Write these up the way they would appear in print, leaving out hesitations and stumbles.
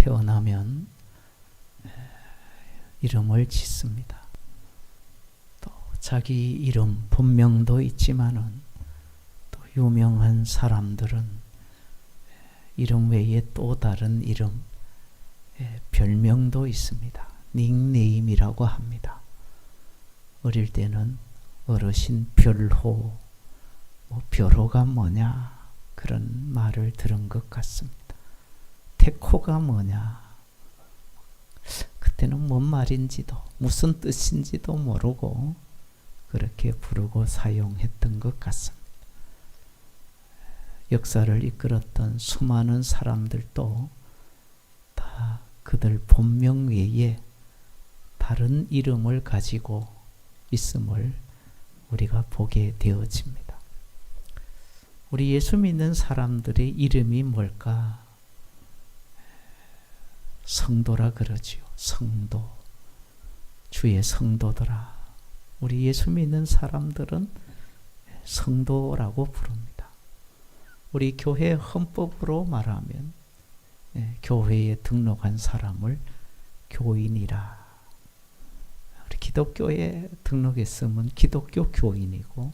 태어나면 이름을 짓습니다. 또 자기 이름, 본명도 있지만은 또 유명한 사람들은 이름 외에 또 다른 이름, 별명도 있습니다. 닉네임이라고 합니다. 어릴 때는 어르신 별호, 별호가 뭐냐 그런 말을 들은 것 같습니다. 태코가 뭐냐, 그때는 뭔 말인지도 무슨 뜻인지도 모르고 그렇게 부르고 사용했던 것 같습니다. 역사를 이끌었던 수많은 사람들도 다 그들 본명 외에 다른 이름을 가지고 있음을 우리가 보게 되어집니다. 우리 예수 믿는 사람들의 이름이 뭘까? 성도라 그러지요. 성도. 주의 성도들아. 우리 예수 믿는 사람들은 성도라고 부릅니다. 우리 교회 헌법으로 말하면 교회에 등록한 사람을 교인이라. 우리 기독교에 등록했으면 기독교 교인이고,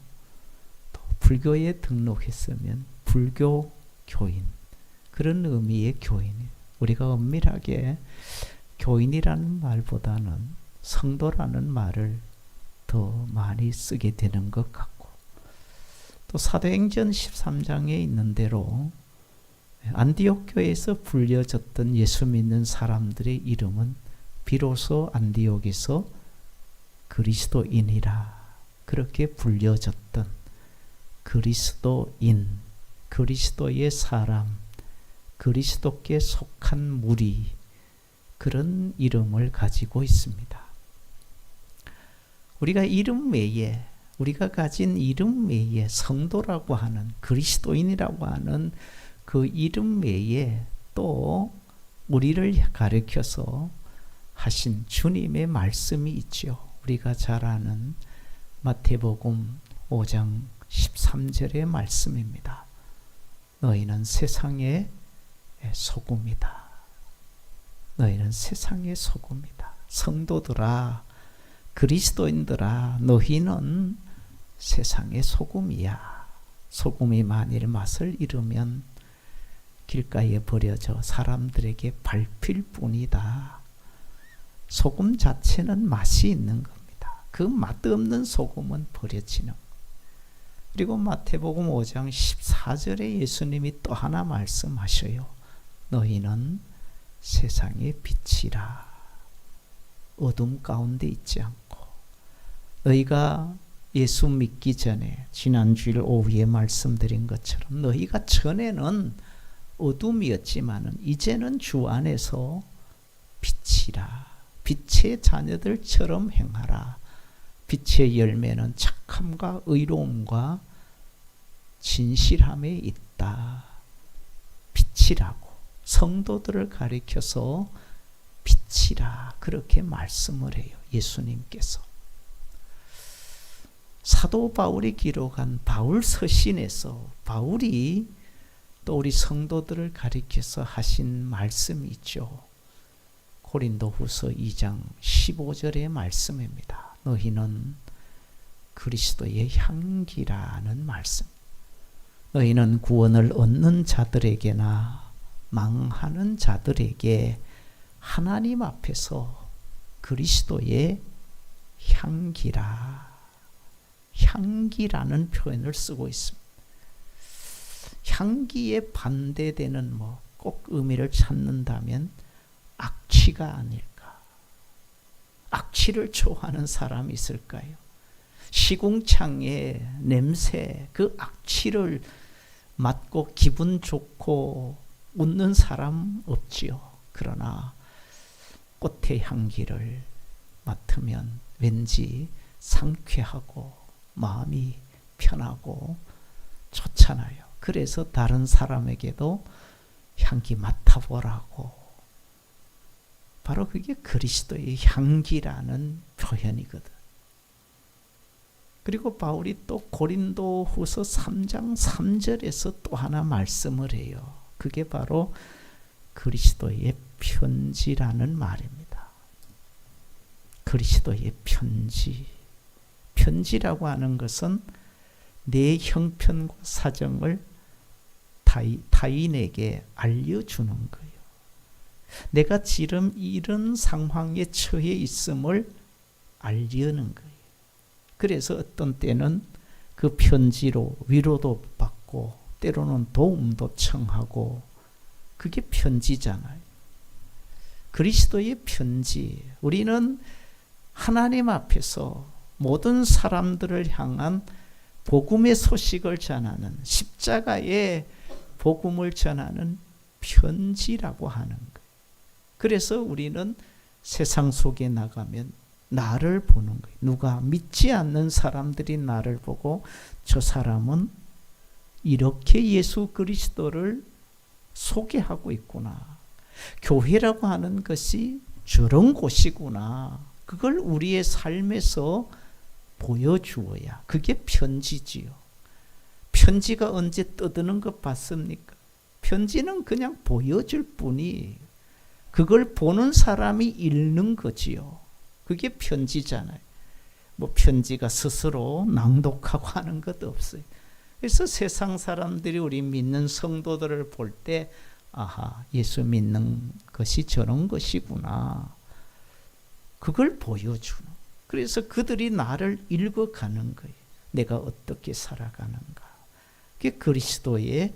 또 불교에 등록했으면 불교 교인, 그런 의미의 교인이에요. 우리가 엄밀하게 교인이라는 말보다는 성도라는 말을 더 많이 쓰게 되는 것 같고, 또 사도행전 13장에 있는 대로 안디옥 교회에서 불려졌던 예수 믿는 사람들의 이름은 비로소 안디옥에서 그리스도인이라 그렇게 불려졌던 그리스도인, 그리스도의 사람, 그리스도께 속한 무리, 그런 이름을 가지고 있습니다. 우리가 이름 외에, 우리가 가진 이름 외에 성도라고 하는, 그리스도인이라고 하는 그 이름 외에 또 우리를 가르쳐서 하신 주님의 말씀이 있죠. 우리가 잘 아는 마태복음 5장 13절의 말씀입니다. 너희는 세상의 소금이다. 너희는 세상의 소금이다. 성도들아, 그리스도인들아, 너희는 세상의 소금이야. 소금이 만일 맛을 잃으면 길가에 버려져 사람들에게 밟힐 뿐이다. 소금 자체는 맛이 있는 겁니다. 그 맛없는 소금은 버려지는 겁니다. 그리고 마태복음 5장 14절에 예수님이 또 하나 말씀하셔요. 너희는 세상의 빛이라. 어둠 가운데 있지 않고, 너희가 예수 믿기 전에 지난주일 오후에 말씀드린 것처럼 너희가 전에는 어둠이었지만은 이제는 주 안에서 빛이라. 빛의 자녀들처럼 행하라. 빛의 열매는 착함과 의로움과 진실함에 있다. 빛이라고 성도들을 가리켜서 빛이라 그렇게 말씀을 해요. 예수님께서. 사도 바울이 기록한 바울 서신에서 바울이 또 우리 성도들을 가리켜서 하신 말씀이 있죠. 고린도후서 2장 15절의 말씀입니다. 너희는 그리스도의 향기라는 말씀. 너희는 구원을 얻는 자들에게나 망하는 자들에게 하나님 앞에서 그리스도의 향기라. 향기라는 표현을 쓰고 있습니다. 향기에 반대되는 꼭 의미를 찾는다면 악취가 아닐까. 악취를 좋아하는 사람이 있을까요? 시궁창의 냄새, 그 악취를 맡고 기분 좋고 웃는 사람 없지요. 그러나 꽃의 향기를 맡으면 왠지 상쾌하고 마음이 편하고 좋잖아요. 그래서 다른 사람에게도 향기 맡아보라고. 바로 그게 그리스도의 향기라는 표현이거든. 그리고 바울이 또 고린도후서 3장 3절에서 또 하나 말씀을 해요. 그게 바로 그리스도의 편지라는 말입니다. 그리스도의 편지. 편지라고 하는 것은 내 형편과 사정을 타인에게 알려주는 거예요. 내가 지금 이런 상황에 처해 있음을 알려는 거예요. 그래서 어떤 때는 그 편지로 위로도 받고 때로는 도움도 청하고, 그게 편지잖아요. 그리스도의 편지. 우리는 하나님 앞에서 모든 사람들을 향한 복음의 소식을 전하는, 십자가의 복음을 전하는 편지라고 하는 거예요. 그래서 우리는 세상 속에 나가면 나를 보는 거예요. 누가 믿지 않는 사람들이 나를 보고 저 사람은 이렇게 예수 그리스도를 소개하고 있구나. 교회라고 하는 것이 저런 곳이구나. 그걸 우리의 삶에서 보여주어야 그게 편지지요. 편지가 언제 떠드는 것 봤습니까? 편지는 그냥 보여줄 뿐이에요. 그걸 보는 사람이 읽는 거지요. 그게 편지잖아요. 뭐 편지가 스스로 낭독하고 하는 것도 없어요. 그래서 세상 사람들이 우리 믿는 성도들을 볼 때, 아하, 예수 믿는 것이 저런 것이구나. 그걸 보여주는. 그래서 그들이 나를 읽어가는 거예요. 내가 어떻게 살아가는가. 그게 그리스도의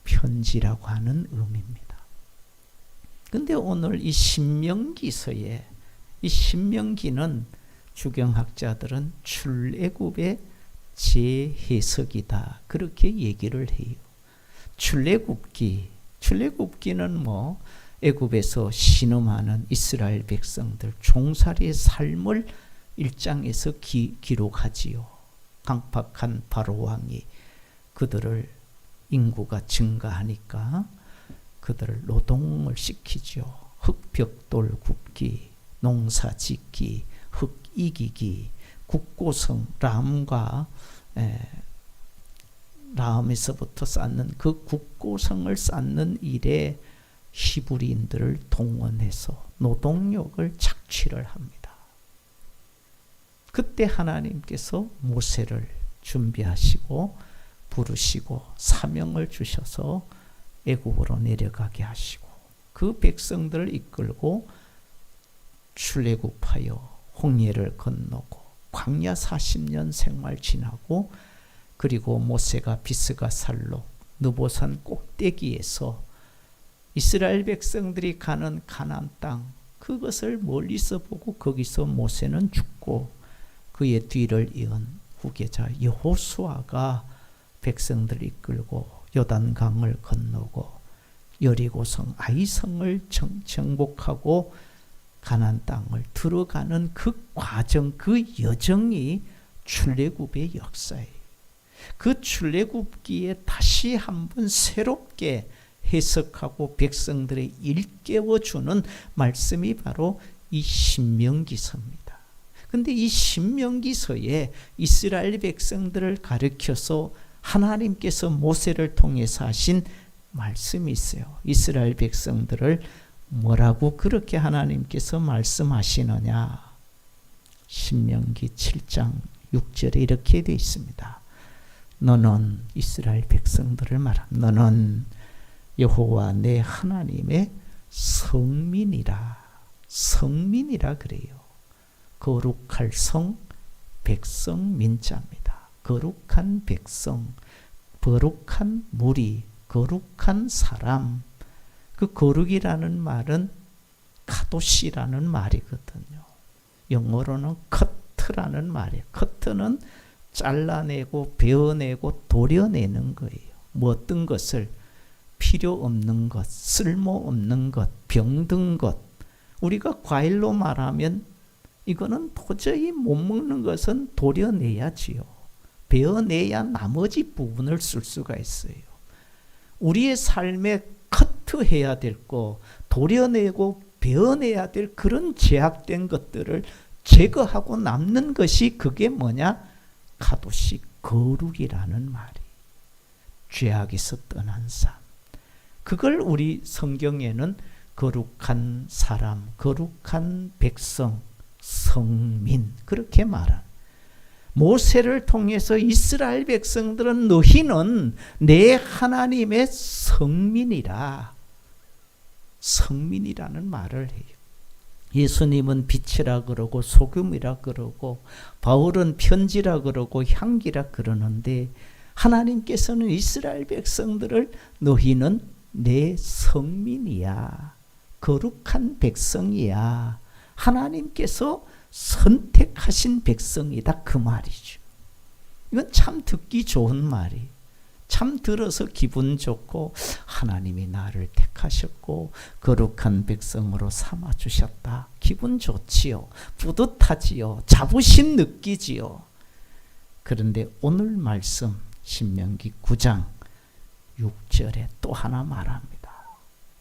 편지라고 하는 의미입니다. 근데 오늘 이 신명기서에, 이 신명기는 주경학자들은 출애굽의 재해석이다, 그렇게 얘기를 해요. 출애굽기는 뭐 애굽에서 신음하는 이스라엘 백성들 종살이의 삶을 1장에서 기록하지요. 강팍한 바로 왕이 그들을, 인구가 증가하니까 그들을 노동을 시키죠. 흙벽돌 굽기, 농사 짓기, 흙 이기기, 국고성, 라함에서부터 쌓는 그 국고성을 쌓는 일에 히브리인들을 동원해서 노동력을 착취를 합니다. 그때 하나님께서 모세를 준비하시고 부르시고 사명을 주셔서 애굽으로 내려가게 하시고, 그 백성들을 이끌고 출애굽하여 홍해를 건너고 광야 40년 생활 지나고, 그리고 모세가 비스가살로 느보산 꼭대기에서 이스라엘 백성들이 가는 가나안 땅, 그것을 멀리서 보고 거기서 모세는 죽고 그의 뒤를 이은 후계자 여호수아가 백성들을 이끌고 요단강을 건너고 여리고성 아이성을 정복하고 가나안 땅을 들어가는 그 과정, 그 여정이 출애굽의 역사예요. 그 출애굽기에 다시 한번 새롭게 해석하고 백성들의 일깨워주는 말씀이 바로 이 신명기서입니다. 그런데 이 신명기서에 이스라엘 백성들을 가르쳐서 하나님께서 모세를 통해서 하신 말씀이 있어요. 이스라엘 백성들을 뭐라고 그렇게 하나님께서 말씀하시느냐. 신명기 7장 6절에 이렇게 되어 있습니다. 너는, 이스라엘 백성들을 말합니다. 너는 여호와 내 하나님의 성민이라. 성민이라 그래요. 거룩할 성, 백성 민자입니다. 거룩한 백성, 거룩한 무리, 거룩한 사람. 그 거룩이라는 말은 카도시라는 말이거든요. 영어로는 커트라는 말이에요. 커트는 잘라내고 베어내고 도려내는 거예요. 뭐 어떤 것을, 필요 없는 것, 쓸모 없는 것, 병든 것. 우리가 과일로 말하면 이거는 도저히 못 먹는 것은 도려내야지요. 베어내야 나머지 부분을 쓸 수가 있어요. 우리의 삶에 커트해야 될 거, 도려내고 베어내야 될 그런 제약된 것들을 제거하고 남는 것이 그게 뭐냐? 카도시, 거룩이라는 말이. 죄악에서 떠난 삶. 그걸 우리 성경에는 거룩한 사람, 거룩한 백성, 성민 그렇게 말한. 모세를 통해서 이스라엘 백성들은 너희는 내 하나님의 성민이라. 성민이라는 말을 해요. 예수님은 빛이라 그러고 소금이라 그러고 바울은 편지라 그러고 향기라 그러는데 하나님께서는 이스라엘 백성들을 너희는 내 성민이야. 거룩한 백성이야. 하나님께서 선택하신 백성이다 그 말이죠. 이건 참 듣기 좋은 말이. 참 들어서 기분 좋고 하나님이 나를 택하셨고 거룩한 백성으로 삼아주셨다. 기분 좋지요. 뿌듯하지요. 자부심 느끼지요. 그런데 오늘 말씀 신명기 9장 6절에 또 하나 말합니다.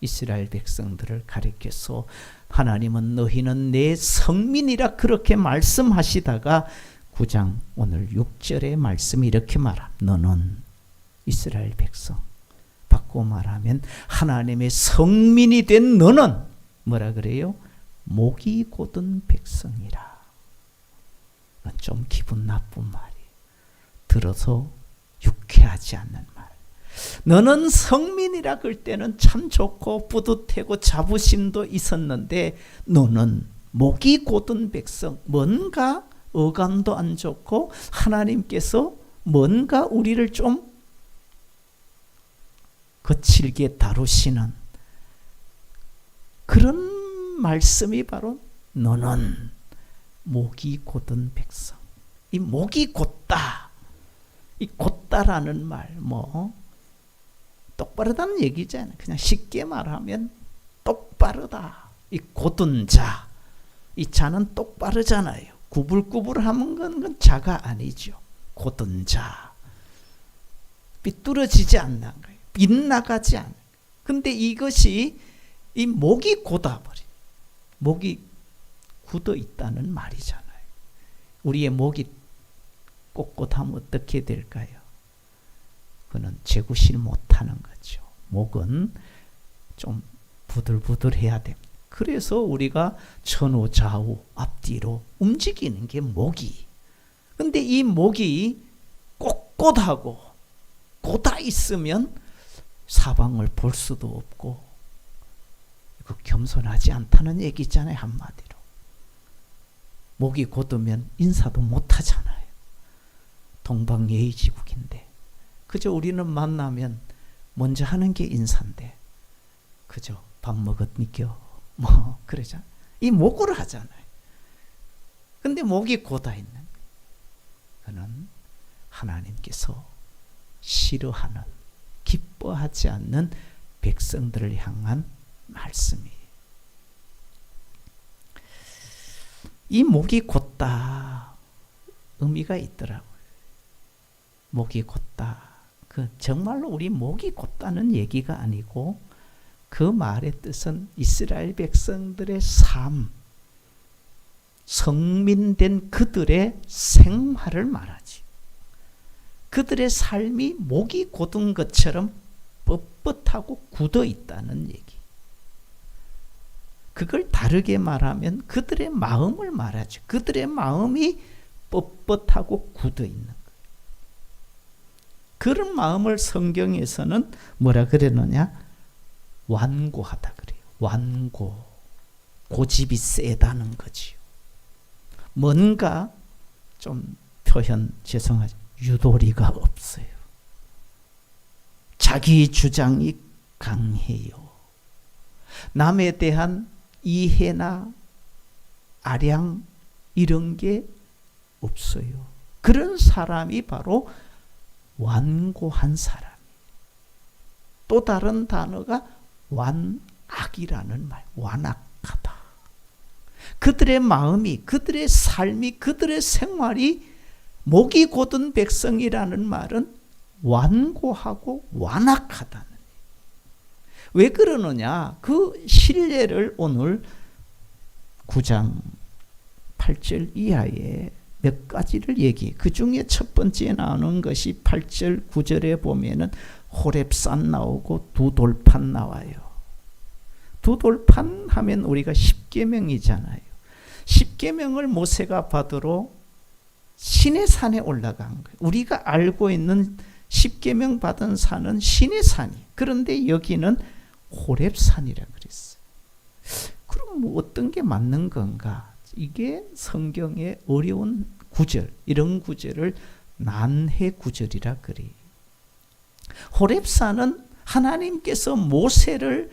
이스라엘 백성들을 가리켜서 하나님은 너희는 내 성민이라 그렇게 말씀하시다가 9장 오늘 6절의 말씀이 이렇게 말합니다. 너는 이스라엘 백성 바꿔 말하면 하나님의 성민이 된 너는 뭐라 그래요? 목이 곧은 백성이라. 이건 좀 기분 나쁜 말이 들어서 유쾌하지 않는 말. 너는 성민이라 그럴 때는 참 좋고 뿌듯하고 자부심도 있었는데 너는 목이 곧은 백성, 뭔가 어감도 안 좋고 하나님께서 뭔가 우리를 좀 거칠게 다루시는 그런 말씀이 바로 너는 목이 곧은 백성. 이 목이 곧다. 이 곧다라는 말 똑바르다는 얘기잖아요. 그냥 쉽게 말하면 똑바르다. 이 곧은 자. 이 자는 똑바르잖아요. 구불구불하는 건 자가 아니죠. 곧은 자. 삐뚤어지지 않는 거예요. 빗나가지 않는. 근데 이것이 이 목이 곧아버린. 목이 굳어 있다는 말이잖아요. 우리의 목이 꼿꼿하면 어떻게 될까요? 그는 재구실 못하는 거죠. 목은 좀 부들부들해야 됩니다. 그래서 우리가 전후 좌우 앞뒤로 움직이는 게 목이. 근데 이 목이 꼿꼿하고 곧아 있으면 사방을 볼 수도 없고 이거 겸손하지 않다는 얘기잖아요. 한마디로. 목이 곧으면 인사도 못하잖아요. 동방예의지국인데 그저 우리는 만나면 먼저 하는 게 인사인데 그저 밥 먹었니겨 그러잖아. 이 목으로 하잖아요. 근데 목이 곧아 있는 그는 하나님께서 싫어하는 기뻐하지 않는 백성들을 향한 말씀이에요. 이 목이 곧다 의미가 있더라고요. 목이 곧다. 그 정말로 우리 목이 곧다는 얘기가 아니고 그 말의 뜻은 이스라엘 백성들의 삶, 성민된 그들의 생활을 말하지. 그들의 삶이 목이 곧은 것처럼 뻣뻣하고 굳어 있다는 얘기. 그걸 다르게 말하면 그들의 마음을 말하죠. 그들의 마음이 뻣뻣하고 굳어 있는 거예요. 그런 마음을 성경에서는 뭐라 그러느냐? 완고하다 그래요. 완고. 고집이 세다는 거지요. 뭔가 좀 표현 죄송하죠. 유도리가 없어요. 자기 주장이 강해요. 남에 대한 이해나 아량 이런 게 없어요. 그런 사람이 바로 완고한 사람. 또 다른 단어가 완악이라는 말. 완악하다. 그들의 마음이, 그들의 삶이, 그들의 생활이 목이 곧은 백성이라는 말은 완고하고 완악하다는. 왜 그러느냐? 그 실례를 오늘 9장 8절 이하에 몇 가지를 얘기해. 그 중에 첫 번째 나오는 것이 8절 9절에 보면은 호렙산 나오고 두 돌판 나와요. 두 돌판 하면 우리가 십계명이잖아요. 십계명을 모세가 받으러 시내산에 올라간 거예요. 우리가 알고 있는 십계명 받은 산은 시내산이. 그런데 여기는 호렙산이라 그랬어요. 그럼 뭐 어떤 게 맞는 건가? 이게 성경의 어려운 구절, 이런 구절을 난해 구절이라 그래. 호렙산은 하나님께서 모세를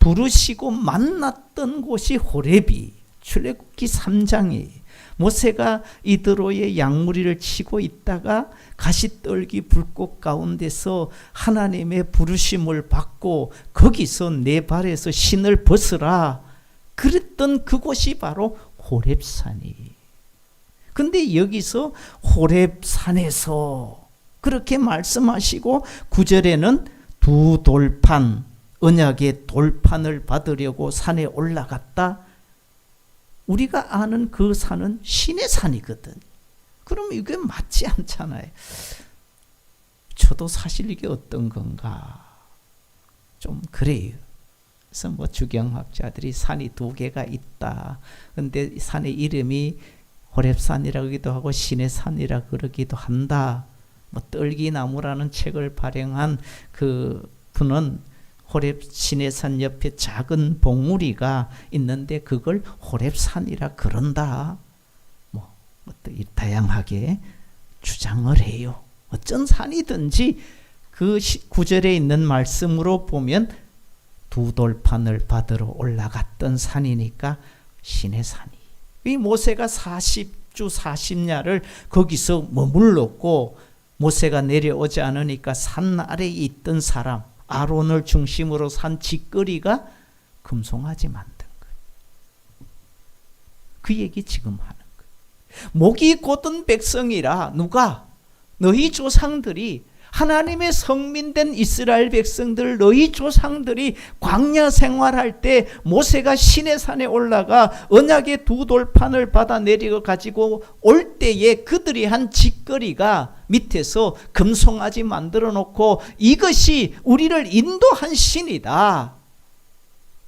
부르시고 만났던 곳이 호렙이 출애굽기 3장이 모세가 이드로의 양무리를 치고 있다가 가시떨기 불꽃 가운데서 하나님의 부르심을 받고 거기서 내 발에서 신을 벗으라 그랬던 그곳이 바로 호렙산이. 근데 여기서 호렙산에서 그렇게 말씀하시고 9절에는 두 돌판, 언약의 돌판을 받으려고 산에 올라갔다. 우리가 아는 그 산은 신의 산이거든. 그럼 이게 맞지 않잖아요. 저도 사실 이게 어떤 건가 좀 그래요. 그래서 뭐 주경학자들이 산이 두 개가 있다. 근데 산의 이름이 호렙산이라기도 하고 신의 산이라 그러기도 한다. 뭐 떨기나무라는 책을 발행한 그 분은 호렙 시내산 옆에 작은 봉우리가 있는데 그걸 호렙산이라 그런다. 뭐 다양하게 주장을 해요. 어쩐 산이든지 그 9절에 있는 말씀으로 보면 두 돌판을 받으러 올라갔던 산이니까 시내산이. 이 모세가 40주 40야를 거기서 머물렀고 모세가 내려오지 않으니까 산 아래에 있던 사람 아론을 중심으로 산 짓거리가 금송아지 만든 거예요. 그 얘기 지금 하는 거예요. 목이 곧은 백성이라 누가? 너희 조상들이 하나님의 성민된 이스라엘 백성들 너희 조상들이 광야 생활할 때 모세가 시내산에 올라가 언약의 두 돌판을 받아 내려 가지고 올 때에 그들이 한 짓거리가 밑에서 금송아지 만들어 놓고 이것이 우리를 인도한 신이다.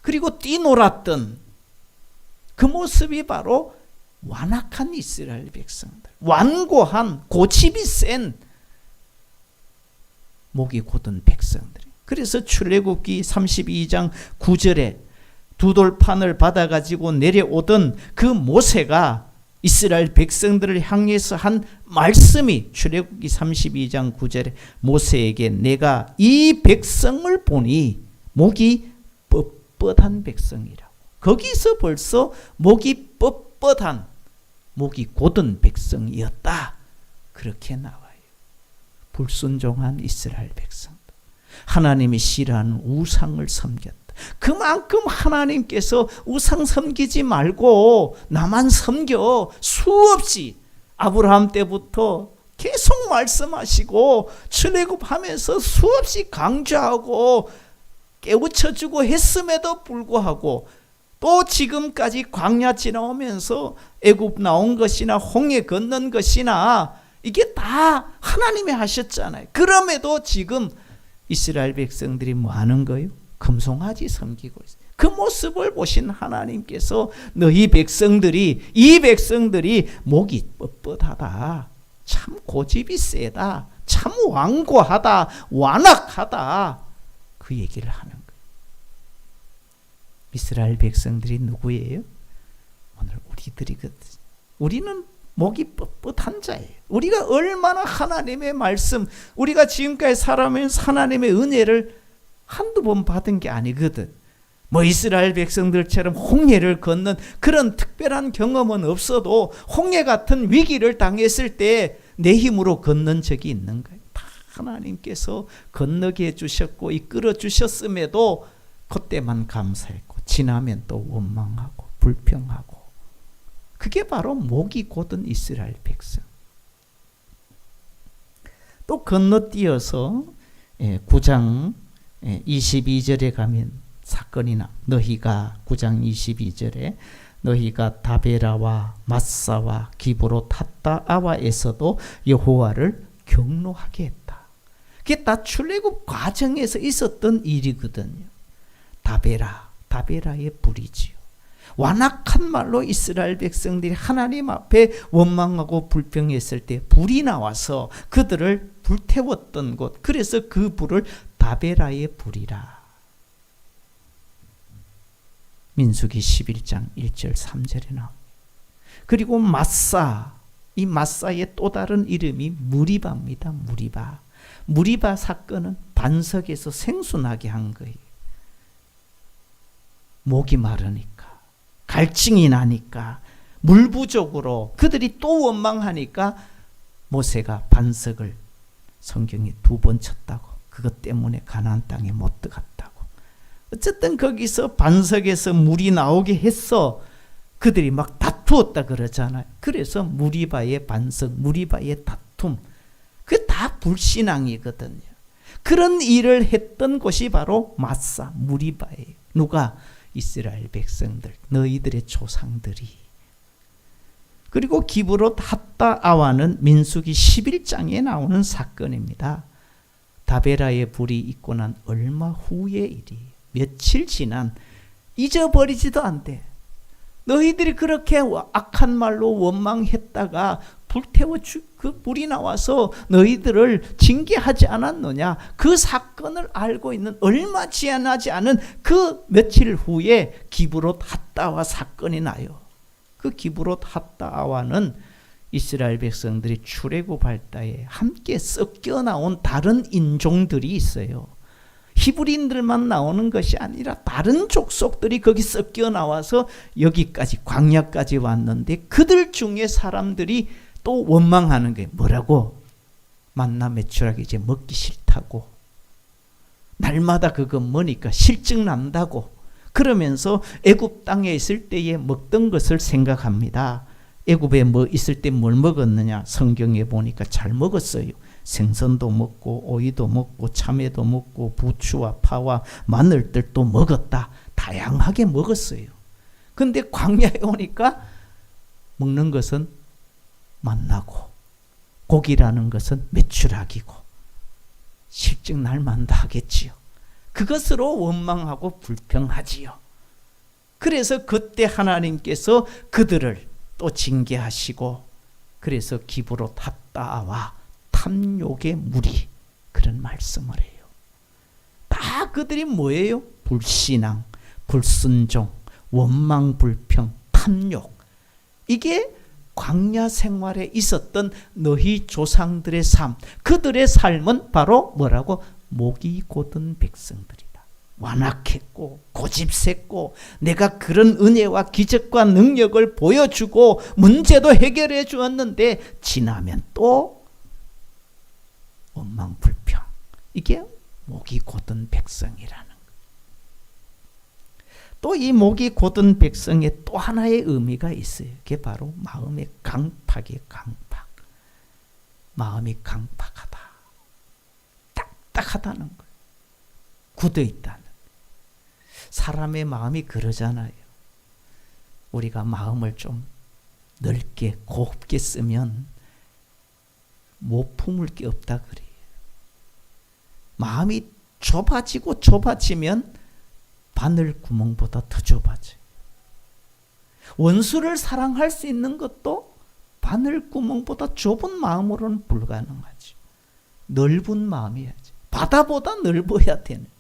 그리고 뛰놀았던 그 모습이 바로 완악한 이스라엘 백성들, 완고한 고집이 센 목이 곧은 백성들. 그래서 출애굽기 32장 9절에 두 돌판을 받아가지고 내려오던 그 모세가 이스라엘 백성들을 향해서 한 말씀이 출애굽기 32장 9절에 모세에게 내가 이 백성을 보니 목이 뻣뻣한 백성이라고. 거기서 벌써 목이 뻣뻣한 목이 곧은 백성이었다. 그렇게 나와요. 불순종한 이스라엘 백성들. 하나님이 싫어하는 우상을 섬겼다. 그만큼 하나님께서 우상 섬기지 말고 나만 섬겨 수없이 아브라함 때부터 계속 말씀하시고 출애굽하면서 수없이 강조하고 깨우쳐주고 했음에도 불구하고 또 지금까지 광야 지나오면서 애굽 나온 것이나 홍해 건넌 것이나 이게 다 하나님이 하셨잖아요. 그럼에도 지금 이스라엘 백성들이 뭐 하는 거예요? 금송아지 섬기고 있어요. 그 모습을 보신 하나님께서 너희 백성들이 이 백성들이 목이 뻣뻣하다. 참 고집이 세다. 참 완고하다. 완악하다. 그 얘기를 하는 거예요. 이스라엘 백성들이 누구예요? 오늘 우리들이거든. 우리는 목이 뻣뻣한 자예요. 우리가 얼마나 하나님의 말씀, 우리가 지금까지 살아오면서 하나님의 은혜를 한두 번 받은 게 아니거든. 뭐 이스라엘 백성들처럼 홍해를 건넌 그런 특별한 경험은 없어도 홍해 같은 위기를 당했을 때 내 힘으로 건넌 적이 있는 거예요. 다 하나님께서 건너게 해주셨고 이끌어 주셨음에도 그때만 감사했고 지나면 또 원망하고 불평하고. 그게 바로 목이 곧은 이스라엘 백성. 또 건너뛰어서 9장 22절에 가면 사건이나 너희가 9장 22절에 너희가 다베라와 마사와 기브롯 핫다아와에서도 여호와를 경노하게 했다. 그게 다 출애굽 과정에서 있었던 일이거든요. 다베라의 불이지요. 완악한 말로 이스라엘 백성들이 하나님 앞에 원망하고 불평했을 때 불이 나와서 그들을 불태웠던 곳, 그래서 그 불을 다베라의 불이라. 민수기 11장 1절 3절에 나옵니다. 그리고 마사, 이 마사의 또 다른 이름이 무리바입니다. 무리바 사건은 반석에서 생수나게 한 거예요. 목이 마르니까, 갈증이 나니까, 물 부족으로 그들이 또 원망하니까 모세가 반석을 성경에 2번 쳤다고, 그것 때문에 가나안 땅에 못 들어갔다고. 어쨌든 거기서 반석에서 물이 나오게 했어. 그들이 막 다투었다 그러잖아요. 그래서 무리바의 반석, 무리바의 다툼, 그게 다 불신앙이거든요. 그런 일을 했던 곳이 바로 마사, 무리바예요. 누가? 이스라엘 백성들, 너희들의 조상들이. 그리고 기브롯 핫다아와는 민수기 11장에 나오는 사건입니다. 다베라의 불이 있고 난 얼마 후의 일이, 며칠 지난, 잊어버리지도 않대. 너희들이 그렇게 악한 말로 원망했다가 불태워 그 불이 나와서 너희들을 징계하지 않았느냐. 그 사건을 알고 있는 얼마 지나지 않은 그 며칠 후에 기브롯 핫다와 사건이 나요. 그 기브롯 핫다와는 이스라엘 백성들이 출애굽할 때에 함께 섞여 나온 다른 인종들이 있어요. 히브리인들만 나오는 것이 아니라 다른 족속들이 거기 섞여 나와서 여기까지, 광야까지 왔는데 그들 중에 사람들이 또 원망하는 게 뭐라고? 만나 메추라기 이제 먹기 싫다고, 날마다 그거 먹으니까 실증 난다고, 그러면서 애굽 땅에 있을 때에 먹던 것을 생각합니다. 애굽에 뭐 있을 때 뭘 먹었느냐? 성경에 보니까 잘 먹었어요. 생선도 먹고 오이도 먹고 참외도 먹고 부추와 파와 마늘들도 먹었다. 다양하게 먹었어요. 근데 광야에 오니까 먹는 것은 만나고 고기라는 것은 메추라기고 실증 날 만다 하겠지요. 그것으로 원망하고 불평하지요. 그래서 그때 하나님께서 그들을 또 징계하시고, 그래서 기브롯 핫다아와 탐욕의 무리, 그런 말씀을 해요. 다 그들이 뭐예요? 불신앙, 불순종, 원망, 불평, 탐욕. 이게 광야 생활에 있었던 너희 조상들의 삶, 그들의 삶은 바로 뭐라고? 목이 곧은 백성들이다. 완악했고 고집셌고 내가 그런 은혜와 기적과 능력을 보여주고 문제도 해결해 주었는데 지나면 또 원망 불평. 이게 목이 곧은 백성이라는 것. 또 이 목이 곧은 백성의 또 하나의 의미가 있어요. 그게 바로 마음의 강팍이에요. 강팍. 마음이 강팍하다, 딱딱하다는 거예요. 굳어있다는. 사람의 마음이 그러잖아요. 우리가 마음을 좀 넓게 곱게 쓰면 못 품을 게 없다 그래요. 마음이 좁아지면 바늘 구멍보다 더 좁아져요. 원수를 사랑할 수 있는 것도 바늘 구멍보다 좁은 마음으로는 불가능하죠. 넓은 마음이야지. 바다보다 넓어야 되는.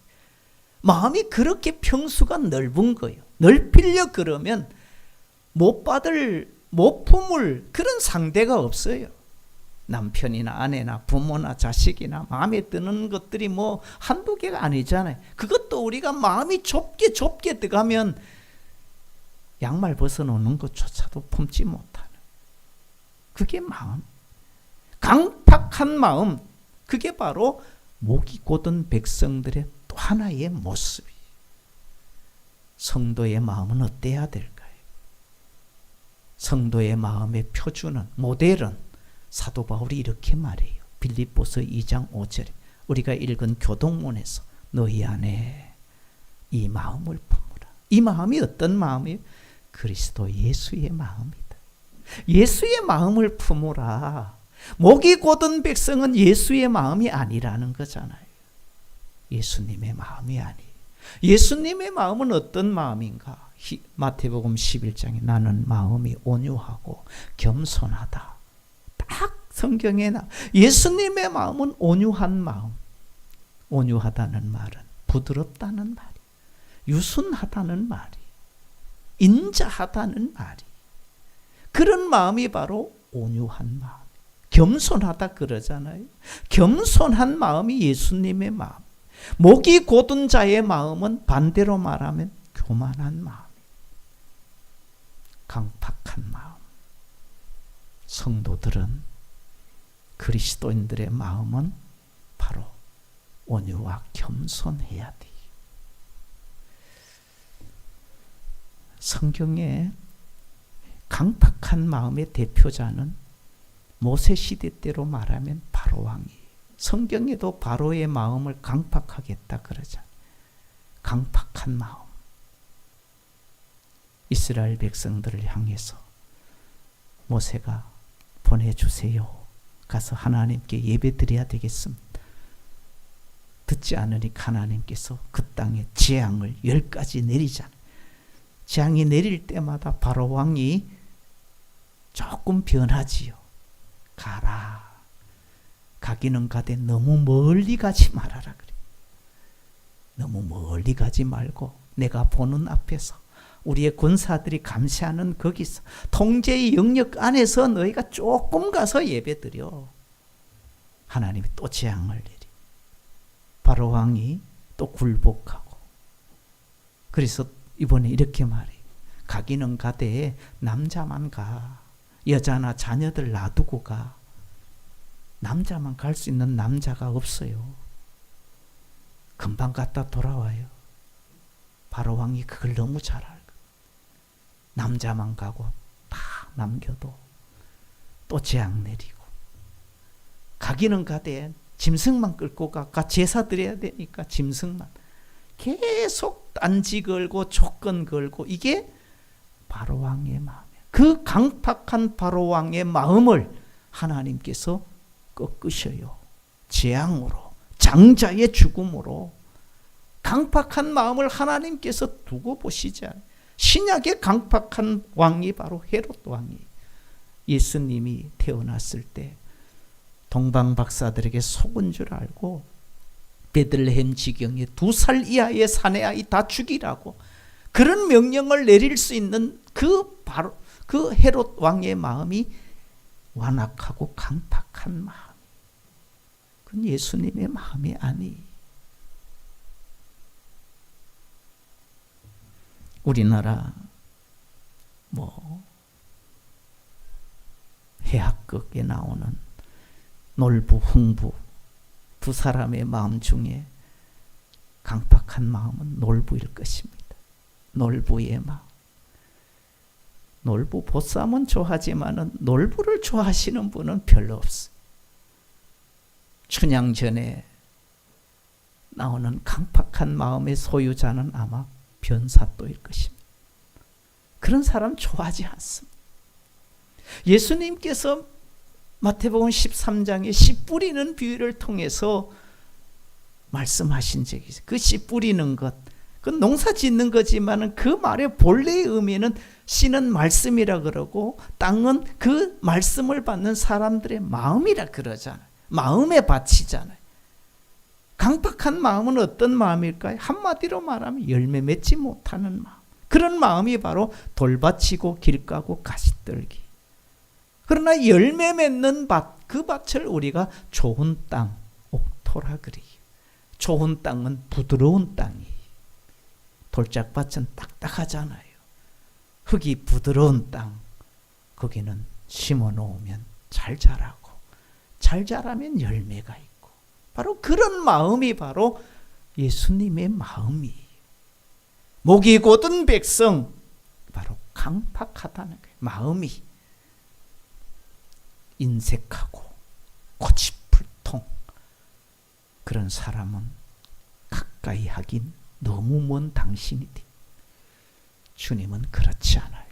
마음이 그렇게 평수가 넓은 거예요. 넓히려 그러면 못 품을 그런 상대가 없어요. 남편이나 아내나 부모나 자식이나 마음에 드는 것들이 뭐 한두 개가 아니잖아요. 그것도 우리가 마음이 좁게 들어가면 양말 벗어놓는 것조차도 품지 못하는. 그게 마음. 강팍한 마음. 그게 바로 목이 곧은 백성들의 또 하나의 모습이에요. 성도의 마음은 어때야 될까요? 성도의 마음의 표준은, 모델은 사도 바울이 이렇게 말해요. 빌립보서 2장 5절에 우리가 읽은 교동문에서 너희 안에 이 마음을 품으라. 이 마음이 어떤 마음이에요? 그리스도 예수의 마음이다. 예수의 마음을 품으라. 목이 곧은 백성은 예수의 마음이 아니라는 거잖아요. 예수님의 마음이 아니에요. 예수님의 마음은 어떤 마음인가? 마태복음 11장에 나는 마음이 온유하고 겸손하다. 딱 성경에 예수님의 마음은 온유한 마음. 온유하다는 말은 부드럽다는 말이, 유순하다는 말이, 인자하다는 말이. 그런 마음이 바로 온유한 마음. 겸손하다 그러잖아요. 겸손한 마음이 예수님의 마음. 목이 곧은 자의 마음은 반대로 말하면 교만한 마음, 강팍한 마음. 성도들은, 그리스도인들의 마음은 바로 온유와 겸손해야 돼. 성경에 강팍한 마음의 대표자는 모세 시대 때로 말하면 바로 왕이에요. 성경에도 바로의 마음을 강팍하겠다 그러잖아요. 강팍한 마음. 이스라엘 백성들을 향해서 모세가 보내주세요. 가서 하나님께 예배 드려야 되겠습니다. 듣지 않으니까 하나님께서 그 땅에 재앙을 10가지 내리잖아요. 재앙이 내릴 때마다 바로 왕이 조금 변하지요. 가라. 가기는 가되 너무 멀리 가지 말아라 그래. 너무 멀리 가지 말고 내가 보는 앞에서 우리의 군사들이 감시하는 거기서 통제의 영역 안에서 너희가 조금 가서 예배드려. 하나님이 또 재앙을 내리. 바로 왕이 또 굴복하고. 그래서 이번에 이렇게 말해. 가기는 가되 남자만 가. 여자나 자녀들 놔두고 가. 남자만 갈 수 있는 남자가 없어요. 금방 갔다 돌아와요. 바로 왕이 그걸 너무 잘 알고. 남자만 가고 다 남겨도 또 재앙 내리고. 가기는 가되 짐승만 끌고 가. 제사 드려야 되니까 짐승만. 계속 딴지 걸고 조건 걸고. 이게 바로 왕의 마음이에요. 그 강팍한 바로 왕의 마음을 하나님께서 꺾으셔요. 재앙으로, 장자의 죽음으로. 강팍한 마음을 하나님께서 두고 보시지 않아요. 신약의 강팍한 왕이 바로 헤롯 왕이. 예수님이 태어났을 때 동방 박사들에게 속은 줄 알고 베들레헴 지경에 2살 이하의 사내 아이 다 죽이라고 그런 명령을 내릴 수 있는 바로 그 헤롯 왕의 마음이 완악하고 강팍한 마음. 그건 예수님의 마음이 아니. 우리나라 해학극에 나오는 놀부, 흥부 두 사람의 마음 중에 강팍한 마음은 놀부일 것입니다. 놀부의 마음. 놀부 보쌈은 좋아하지만 놀부를 좋아하시는 분은 별로 없어요. 춘향전에 나오는 강팍한 마음의 소유자는 아마 변사또일 것입니다. 그런 사람 좋아하지 않습니다. 예수님께서 마태복음 13장에 씨 뿌리는 비유를 통해서 말씀하신 적이 있어요. 그 씨 뿌리는 것, 그 농사 짓는 거지만 그 말의 본래의 의미는 씨는 말씀이라 그러고 땅은 그 말씀을 받는 사람들의 마음이라 그러잖아요. 마음에 바치잖아요. 강팍한 마음은 어떤 마음일까요? 한마디로 말하면 열매 맺지 못하는 마음. 그런 마음이 바로 돌밭이고 길가고 가시떨기. 그러나 열매 맺는 밭, 그 밭을 우리가 좋은 땅, 옥토라 그래요. 좋은 땅은 부드러운 땅이에요. 돌짝밭은 딱딱하잖아요. 흙이 부드러운 땅, 거기는 심어 놓으면 잘 자라고, 잘 자라면 열매가 있고, 바로 그런 마음이 바로 예수님의 마음이에요. 목이 곧은 백성, 바로 강팍하다는 거예요. 마음이 인색하고 고집불통, 그런 사람은 가까이 하긴 너무 먼 당신이디. 주님은 그렇지 않아요.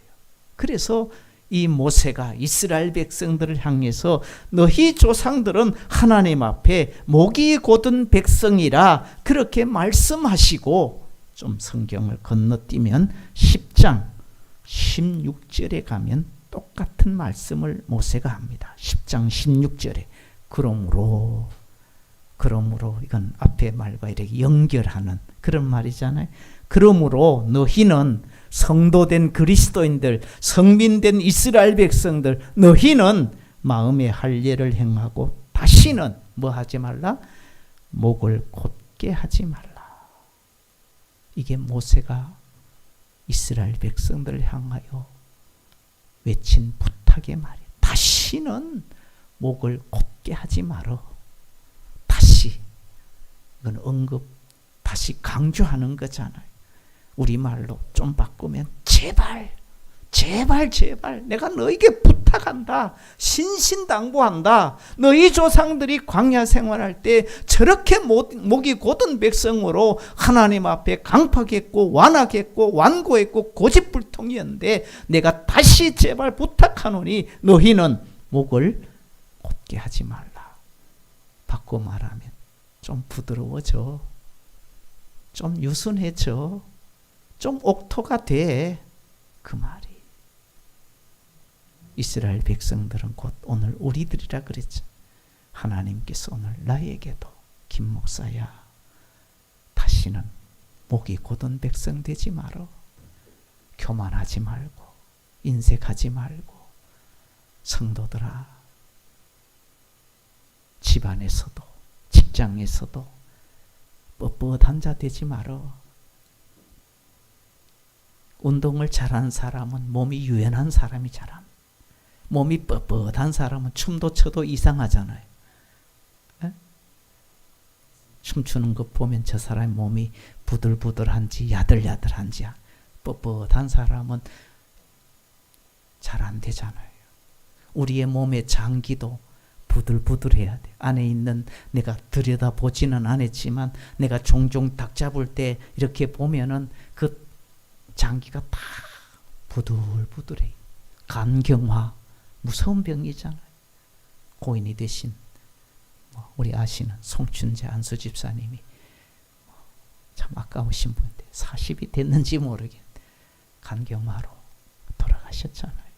그래서 이 모세가 이스라엘 백성들을 향해서 너희 조상들은 하나님 앞에 목이 곧은 백성이라 그렇게 말씀하시고, 좀 성경을 건너뛰면 10장 16절에 가면 똑같은 말씀을 모세가 합니다. 10장 16절에 그러므로 이건 앞에 말과 이렇게 연결하는 그런 말이잖아요. 그러므로 너희는 성도된 그리스도인들, 성민된 이스라엘 백성들, 너희는 마음의 할례를 행하고 다시는 뭐 하지 말라? 목을 곧게 하지 말라. 이게 모세가 이스라엘 백성들을 향하여 외친 부탁의 말이에요. 다시는 목을 곧게 하지 말어. 다시, 이건 다시 강조하는 거잖아요. 우리말로 좀 바꾸면 제발 내가 너에게 부탁한다. 신신당부한다. 너희 조상들이 광야 생활할 때 저렇게 목이 곧은 백성으로 하나님 앞에 강팍했고 완악했고 완고했고 고집불통이었는데 내가 다시 제발 부탁하노니 너희는 목을 곧게 하지 말라. 바꿔 말하면 좀 부드러워져. 좀 유순해져. 좀 옥토가 돼. 그 말이. 이스라엘 백성들은 곧 오늘 우리들이라 그랬죠. 하나님께서 오늘 나에게도 김 목사야, 다시는 목이 곧은 백성 되지 말어. 교만하지 말고 인색하지 말고, 성도들아, 집안에서도 직장에서도 뻣뻣한 자 되지 말어. 운동을 잘하는 사람은 몸이 유연한 사람이 잘함. 몸이 뻣뻣한 사람은 춤도 춰도 이상하잖아요. 에? 춤추는 것 보면 저 사람의 몸이 부들부들한지 야들야들한지, 뻣뻣한 사람은 잘 안 되잖아요. 우리의 몸의 장기도 부들부들해야 돼. 안에 있는, 내가 들여다보지는 않았지만 내가 종종 닭 잡을 때 이렇게 보면은 그 장기가 다 부들부들해. 간경화, 무서운 병이잖아요. 고인이 되신 우리 아시는 송춘재 안수 집사님이 참 아까우신 분인데 40이 됐는지 모르겠는데 간경화로 돌아가셨잖아요.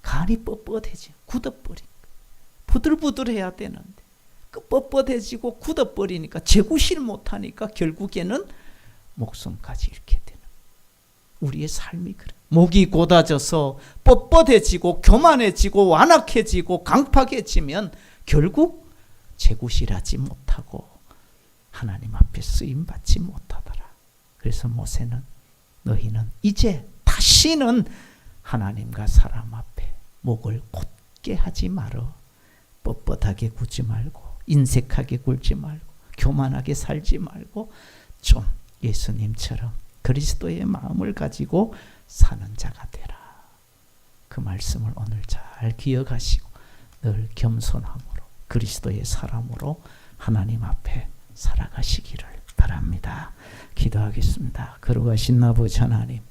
간이 뻣뻣해지, 굳어버린, 부들부들해야 되는데 그 뻣뻣해지고 굳어버리니까 재구실 못하니까 결국에는 목숨까지 잃게 되는 우리의 삶이 그래. 목이 곧아져서 뻣뻣해지고 교만해지고 완악해지고 강팍해지면 결국 재구실하지 못하고 하나님 앞에 쓰임받지 못하더라. 그래서 모세는 너희는 이제 다시는 하나님과 사람 앞에 목을 곧게 하지 말어. 뻣뻣하게 굴지 말고 인색하게 굴지 말고 교만하게 살지 말고 좀 예수님처럼 그리스도의 마음을 가지고 사는 자가 되라. 그 말씀을 오늘 잘 기억하시고 늘 겸손함으로 그리스도의 사람으로 하나님 앞에 살아가시기를 바랍니다. 기도하겠습니다. 거룩하신 아버지 하나님,